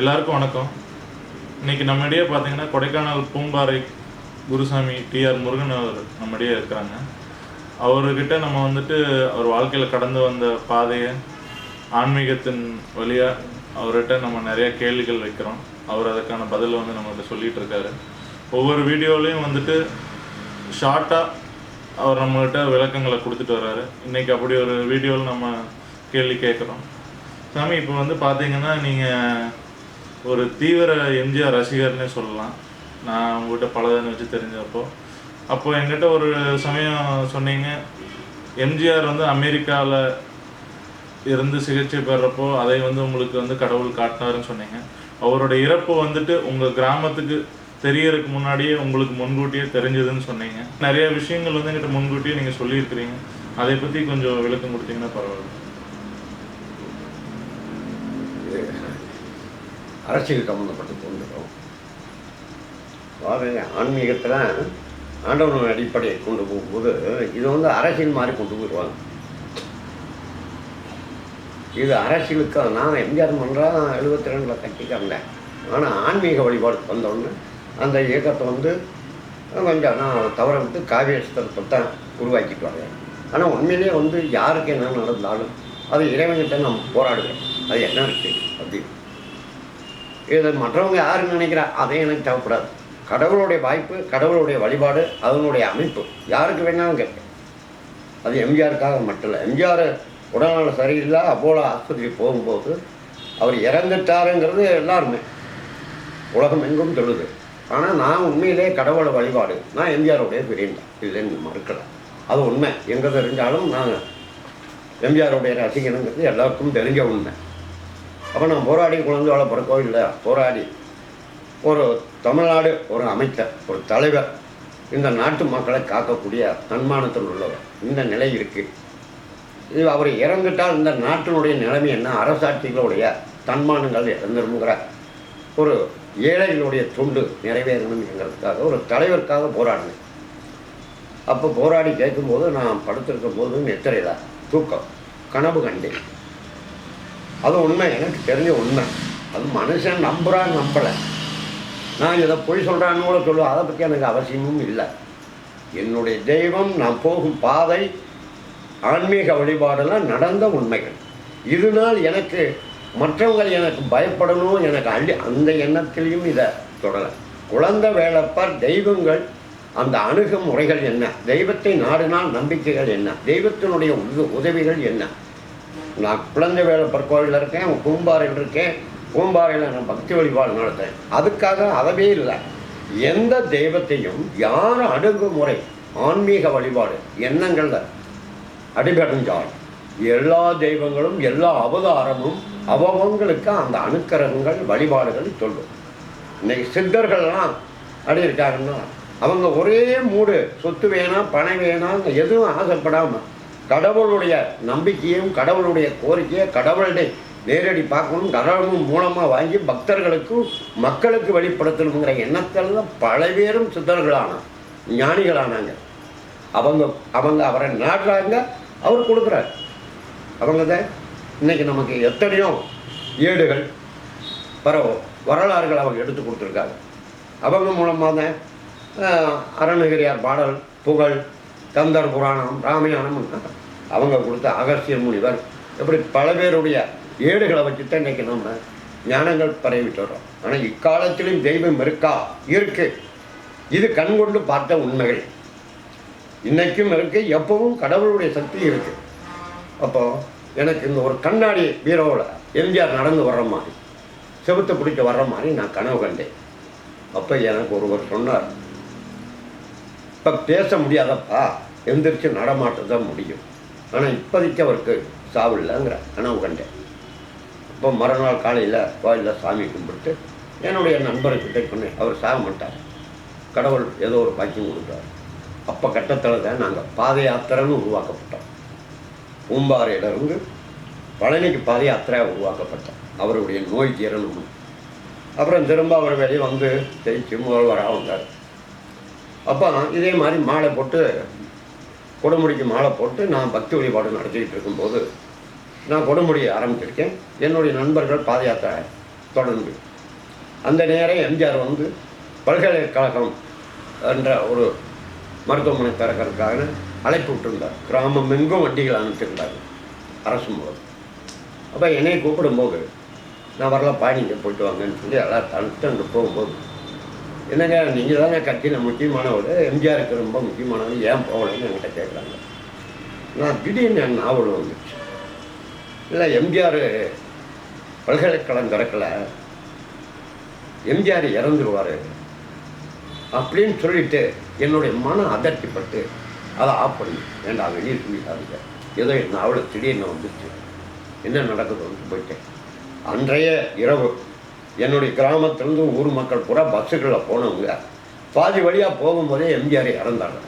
எல்லாருக்கும் வணக்கம். இன்றைக்கி நம்மிடையே பார்த்தீங்கன்னா கொடைக்கானல் பூம்பாறை குருசாமி டிஆர் முருகன் அவர் நம்மிடையே இருக்கிறாங்க. அவர்கிட்ட நம்ம அவர் வாழ்க்கையில் கடந்து வந்த பாதையை ஆன்மீகத்தின் வழியாக அவர்கிட்ட நம்ம நிறைய கேள்விகள் வைக்கிறோம். அவர் அதுக்கான பதில் நம்மகிட்ட சொல்லிகிட்டு இருக்காரு. ஒவ்வொரு வீடியோலையும் ஷார்ட்டாக அவர் நம்மகிட்ட விளக்கங்களை கொடுத்துட்டு வர்றாரு. இன்றைக்கி அப்படி ஒரு வீடியோவில் நம்ம கேள்வி கேட்குறோம். சாமி, இப்போ பார்த்தீங்கன்னா நீங்கள் ஒரு தீவிர எம்ஜிஆர் ரசிகர்னே சொல்லலாம். நான் உங்கள்கிட்ட பலதனை வச்சு தெரிஞ்சப்போ என்கிட்ட ஒரு சமயம் சொன்னீங்க, எம்ஜிஆர் அமெரிக்காவில் இருந்து சிகிச்சை பெறப்போ அதை உங்களுக்கு கடவுள் காட்டினாருன்னு சொன்னீங்க. அவரோட இறப்பு உங்கள் கிராமத்துக்கு தெரியறதுக்கு முன்னாடியே உங்களுக்கு முன்கூட்டியே தெரிஞ்சதுன்னு சொன்னீங்க. நிறைய விஷயங்கள் என்கிட்ட முன்கூட்டியே நீங்கள் சொல்லியிருக்கிறீங்க. அதை பற்றி கொஞ்சம் விளக்கம் கொடுத்தீங்கன்னா பரவாயில்ல. அரசியல் சம்மந்தப்பட்டு தோன்றுகிறோம். அதாவது ஆன்மீகத்தில் ஆண்டவன் அடிப்படையை கொண்டு போகும்போது இது அரசியல் மாதிரி கொண்டு போயிடுவாங்க. இது அரசியலுக்கு நான் எம்ஜிஆர் பண்ணுறேன் 72 கட்டிக்கிறேன். ஆனால் ஆன்மீக வழிபாடு வந்தோடனே அந்த இயக்கத்தை கொஞ்சம் நான் தவற விட்டு காவியஸ்தரத்தை தான் உருவாக்கிட்டு வரேன். ஆனால் உண்மையிலே யாருக்கு என்ன நடந்தாலும் அது இறைவன்கிட்ட நம்ம போராடுவேன். அது என்ன இருக்குது அப்படின்னு இதை மற்றவங்க யாருன்னு நினைக்கிறா அதே எனக்கு தேவைப்படாது. கடவுளுடைய வாய்ப்பு, கடவுளுடைய வழிபாடு, அதனுடைய அமைப்பு யாருக்கு வேணாலும் கேட்பேன். அது எம்ஜிஆருக்காக மட்டும் இல்லை. எம்ஜிஆர் உடல்நல சரியில்லை அப்போலோ ஆஸ்பத்திரி போகும்போது அவர் இறந்துட்டாருங்கிறது எல்லாருமே உலகம் எங்கும் சொல்லுது. ஆனால் நான் உண்மையிலே கடவுளை வழிபாடு, நான் எம்ஜிஆருடைய பிரியன் இல்லைன்னு மறுக்கலை. அது உண்மை. எங்கே தெரிஞ்சாலும் நான் எம்ஜிஆருடைய ரசிகனுங்கிறது எல்லாருக்கும் தெரிஞ்ச உண்மை. அப்போ நான் போராடி குழந்தை வளர்ப்புற கோயிலில் போராடி ஒரு தமிழ்நாடு ஒரு அமைச்சர், ஒரு தலைவர், இந்த நாட்டு மக்களை காக்கக்கூடிய தன்மானத்தில் உள்ளவர் இந்த நிலை இருக்குது. இது அவர் இறந்துட்டால் இந்த நாட்டினுடைய நிலைமை என்ன, அரசாட்சிகளுடைய தன்மானங்கள் இறந்துருங்கிற ஒரு ஏழைகளுடைய தொண்டு நிறைவேறணுங்கிறதுக்காக ஒரு தலைவருக்காக போராடினேன். அப்போ போராடி கேட்கும்போது நான் படுத்திருக்கும் போது நெத்திரையில் தூக்கம் கனவு கண்டேன். அது உண்மை, எனக்கு தெரிஞ்ச உண்மை. அது மனுஷன் நம்புகிறான் நம்பலை. நான் இதை பொய் சொல்கிறான்னு கூட சொல்லுவேன். அதை பற்றி எனக்கு அவசியமும் இல்லை. என்னுடைய தெய்வம், நான் போகும் பாதை, ஆன்மீக வழிபாடெல்லாம் நடந்த உண்மைகள். இதனால் எனக்கு மற்றவங்கள் எனக்கு பயப்படணும், எனக்கு அந்த எண்ணத்திலையும் இதை தொடலை. குழந்தை வேலப்பர் தெய்வங்கள் அந்த அணுகுமுறைகள் என்ன, தெய்வத்தை நாடினால் நம்பிக்கைகள் என்ன, தெய்வத்தினுடைய உதவிகள் என்ன. நான் குழந்தை வேலப்பர் கோவிலில் இருக்கேன், பூம்பாறையில் இருக்கேன். பூம்பாறையில் நான் பக்தி வழிபாடு நடத்துகிறேன். அதுக்காக அதவே இல்லை. எந்த தெய்வத்தையும் யார் அணுகுமுறை ஆன்மீக வழிபாடு எண்ணங்களில் அடிபடைஞ்சால் எல்லா தெய்வங்களும் எல்லா அவதாரமும் அவங்களுக்கு அந்த அணுக்கரங்கள் வழிபாடுகள் சொல்லும். இன்னைக்கு சித்தர்கள்லாம் அப்படி இருக்காங்கன்னா அவங்க ஒரே மூடு, சொத்து வேணாம் பணம் வேணாம் எதுவும் ஆசைப்படாமல் கடவுளுடைய நம்பிக்கையும் கடவுளுடைய கோரிக்கையை கடவுளுடைய நேரடி பார்க்கணும், கடவுள் மூலமாக வாங்கி பக்தர்களுக்கும் மக்களுக்கு வெளிப்படுத்தணுங்கிற எண்ணத்தில் தான் பல பேரும் சித்தர்களானாங்க, ஞானிகளானாங்க. அவங்க அவரை நாடுறாங்க, அவர் கொடுக்குறாரு. அவங்க தான் இன்றைக்கி நமக்கு எத்தனையோ ஏடுகள் வரலாறுகள் அவங்க எடுத்து கொடுத்துருக்காங்க. அவங்க மூலமாக தான் அருணகிரியார் பாடல், புகழ், கந்தர் புராணம், ராமாயணம் அவங்க கொடுத்த அகஸ்திய முனிவர், இப்படி பல பேருடைய ஏடுகளை வச்சுட்டு இன்றைக்கி நம்ம ஞானங்கள் பரவிட்டு வர்றோம். ஆனால் இக்காலத்திலும் தெய்வம் இருக்கா? இருக்கு. இது கண்கொண்டு பார்த்த உண்மைகள் இன்றைக்கும் இருக்குது. எப்பவும் கடவுளுடைய சக்தி இருக்குது. அப்போது எனக்கு இந்த ஒரு கண்ணாடி பீரோவில் எம்ஜிஆர் நடந்து வர்ற மாதிரி, செவுத்தை பிடிக்க வர்ற மாதிரி நான் கனவு கண்டேன். அப்போ எனக்கு ஒருவர் சொன்னார், இப்போ பேச முடியாதப்பா, எந்திரிச்சு நடமாட்டம் தான் முடியும், ஆனால் இப்போதைக்கு அவருக்கு சாவில்லைங்கிற கனவு கண்டேன். இப்போ மறுநாள் காலையில் கோயிலில் சாமி கும்பிட்டு என்னுடைய நண்பர்கிட்ட சொன்னேன், அவர் சாக மாட்டார், கடவுள் ஏதோ ஒரு பாக்கியம் கொடுத்தார். அப்போ கட்டத்தில் தான் நாங்கள் பாத யாத்திரைன்னு உருவாக்கப்பட்டோம். பூம்பாறையிலிருந்து பழனிக்கு பாத யாத்திரையாக உருவாக்கப்பட்டோம், அவருடைய நோய் தீரணும். அப்புறம் திரும்ப அவர் வெளியே ஜெயிச்சு முதல்வராக வந்தார். அப்போ இதே மாதிரி மாலை போட்டு, கொடுமுடிக்கு மாலை போட்டு நான் பக்தி வழிபாடு நடத்திக்கிட்டு இருக்கும்போது நான் கொடுமுடியை ஆரம்பிச்சிருக்கேன். என்னுடைய நண்பர்கள் பாத யாத்திரை தொடர்ந்து அந்த நேரம் எம்ஜிஆர் வந்து பல்கலைக்கழகம் என்ற ஒரு மருத்துவமனை திறக்கிறதுக்காக அழைப்பு விட்டுருந்தார். கிராமம் எங்கும் வண்டிகள் அனுப்பிச்சிருந்தார் அரசு மூலம். அப்போ என்னை கூப்பிடும்போது நான் வரலாம் பாடிங்க போயிட்டு வாங்கன்னு சொல்லி எல்லாம் தனித்து அங்கே போகும்போது, என்னங்க நீங்கள் தானே கட்சியில் முக்கியமானவர், எம்ஜிஆருக்கு ரொம்ப முக்கியமானவர், ஏன் போகலன்னு என்கிட்ட கேட்குறாங்க. நான் திடீர்னு என் நாவல் வந்துச்சு. இல்லை எம்ஜிஆர் பல்கலைக்கழகம் திறக்கலை, எம்ஜிஆர் இறந்துருவார் அப்படின்னு சொல்லிட்டு என்னுடைய மன அதிர்ச்சிப்பட்டு அதை ஆஃப் பண்ணி வேண்டாம் வெளியே சொல்லிட்டாங்க. ஏதோ என் நாவலை திடீர்னு வந்துச்சு, என்ன நடக்குதுன்னு போயிட்டேன். அன்றைய இரவு என்னுடைய கிராமத்திலேருந்து ஊர் மக்கள் பூரா பஸ்ஸுகளில் போனவங்க பாதி வழியாக போகும்போதே எம்ஜிஆர் இறந்தாங்க.